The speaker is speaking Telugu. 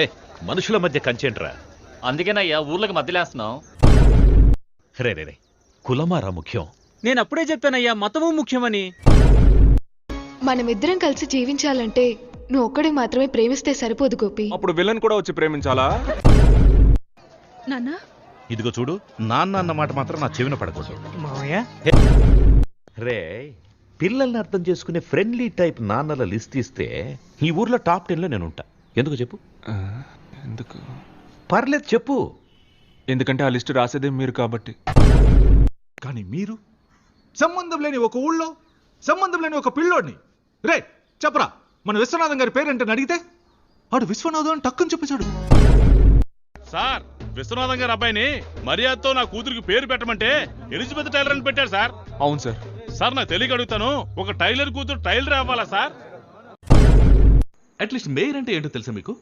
ఏ మనుషుల మధ్య కంచేంట్రా? అందుకేనయ్యా ఊర్లకు మధ్యలేస్తున్నాం. రే రే రే, కులమారా ముఖ్యం. నేను అప్పుడే చెప్పానయ్యా, మతము ముఖ్యమని. మనమిద్దరం కలిసి జీవించాలంటే నువ్వు ఒక్కడే మాత్రమే ప్రేమిస్తే సరిపోదు గోపి. అప్పుడు విలన్ కూడా వచ్చి ప్రేమించాలా? నాన్నా, ఇదిగో చూడు, నాన్న అన్న మాట మాత్రం నా చెవిన పడకూడదు. మావయ్య, రే, పిల్లల్ని అర్థం చేసుకునే ఫ్రెండ్లీ టైప్ నాన్నల లిస్ట్ ఇస్తే ఈ ఊర్లో టాప్ 10లో నేను ఉంటా. ఎందుకు చెప్పు? ఎందుకు? పర్లేదు చెప్పు. ఎందుకంటే ఆ లిస్టు రాసేదే మీరు కాబట్టి. కానీ మీరు సంబంధం లేని ఒక ఊళ్ళో సంబంధం లేని ఒక పిల్లోడిని రే చెప్పరా మన విశ్వనాథం గారి పేరేంటని అడిగితే ఆడు విశ్వనాథం అని టక్కుని చెప్పేశాడు. సార్, విశ్వనాథం గారి అబ్బాయిని మర్యాదతో నా కూతురికి పేరు పెట్టమంటే ఎలిజబెత్ టైలర్ అని పెట్టారు సార్. అవును సార్. సార్ నాకు తెలియక అడుగుతాను, ఒక టైలర్ కూతురు టైలర్ అవ్వాలా సార్? అట్లీస్ట్ మేయర్ అంటే ఏంటో తెలుసా మీకు?